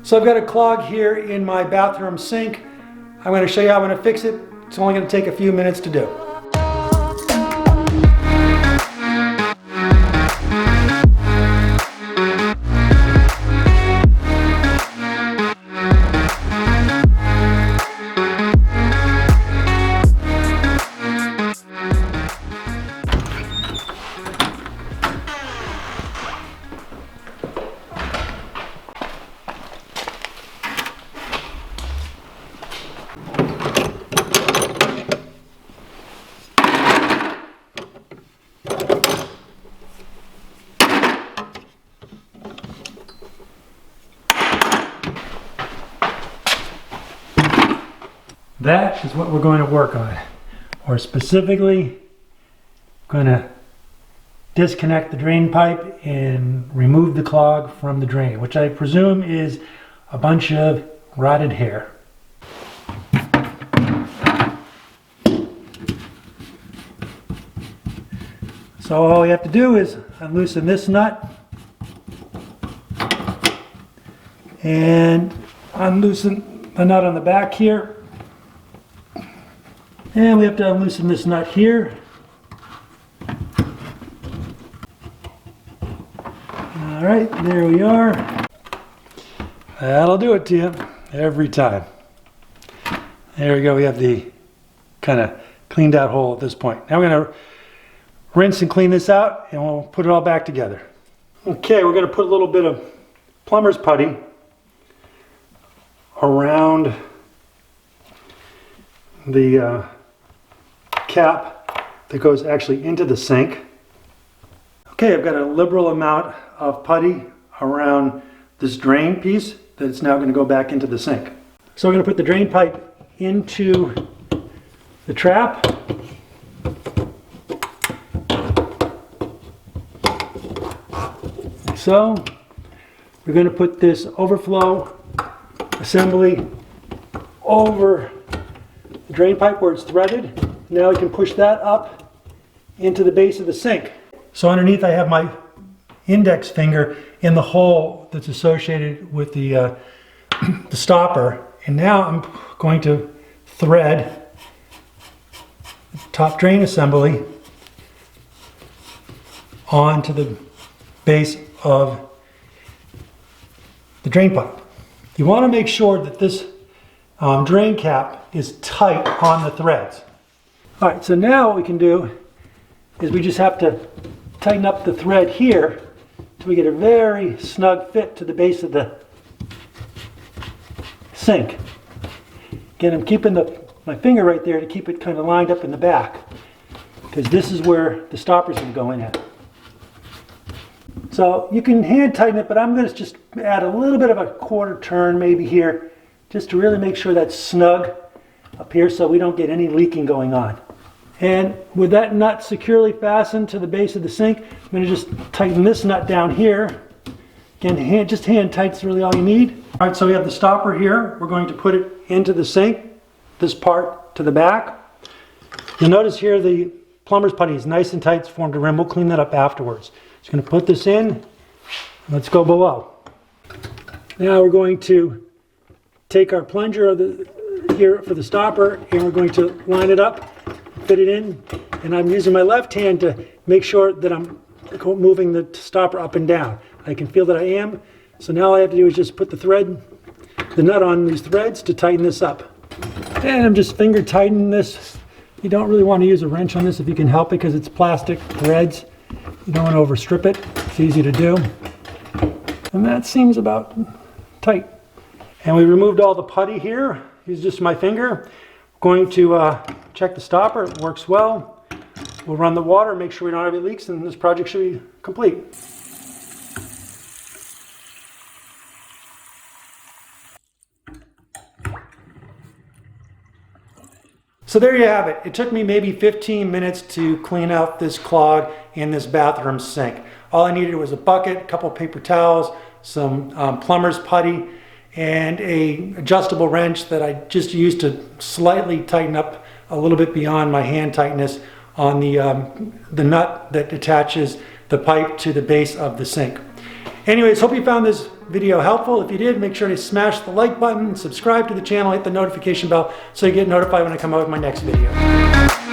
So I've got a clog here in my bathroom sink. I'm going to show you how I'm going to fix it. It's only going to take a few minutes to do. That is what we're going to work on, or specifically going to disconnect the drain pipe and remove the clog from the drain, which I presume is a bunch of rotted hair. So all we have to do is unloosen this nut and unloosen the nut on the back here. And we have to unloosen this nut here. All right, there we are. That'll do it to you every time. There we go. We have the kind of cleaned out hole at this point. Now we're going to rinse and clean this out, and we'll put it all back together. Okay, we're going to put a little bit of plumber's putty around the cap that goes actually into the sink. Okay, I've got a liberal amount of putty around this drain piece that's now going to go back into the sink. So we're going to put the drain pipe into the trap. So we're going to put this overflow assembly over the drain pipe where it's threaded. Now we can push that up into the base of the sink. So underneath I have my index finger in the hole that's associated with the stopper. And now I'm going to thread the top drain assembly onto the base of the drain pipe. You want to make sure that this drain cap is tight on the threads. All right, so now what we can do is we just have to tighten up the thread here till we get a very snug fit to the base of the sink. Again, I'm keeping my finger right there to keep it kind of lined up in the back, because this is where the stopper's going to go in at. So you can hand tighten it, but I'm going to just add a little bit of a quarter turn maybe here, just to really make sure that's snug up here so we don't get any leaking going on. And with that nut securely fastened to the base of the sink, I'm going to just tighten this nut down here. Again, just hand tight's really all you need. All right, so we have the stopper here. We're going to put it into the sink, this part to the back. You'll notice here the plumber's putty is nice and tight. It's formed a rim. We'll clean that up afterwards. Just going to put this in. Let's go below. Now we're going to take our plunger here for the stopper, and we're going to line it up, fit it in, and I'm using my left hand to make sure that I'm moving the stopper up and down. I can feel that I am. So now all I have to do is just put the nut on these threads to tighten this up. And I'm just finger tightening this. You don't really want to use a wrench on this if you can help it, because it's plastic threads. You don't want to overstrip it. It's easy to do. And that seems about tight. And we removed all the putty here. Use just my finger. Going to check the stopper. It works well. We'll run the water, make sure we don't have any leaks, and this project should be complete. So there you have it. It took me maybe 15 minutes to clean out this clog in this bathroom sink. All I needed was a bucket, a couple of paper towels, some plumber's putty, and an adjustable wrench that I just used to slightly tighten up a little bit beyond my hand tightness on the nut that attaches the pipe to the base of the sink. Anyways, hope you found this video helpful. If you did, make sure to smash the like button, subscribe to the channel, hit the notification bell so you get notified when I come out with my next video.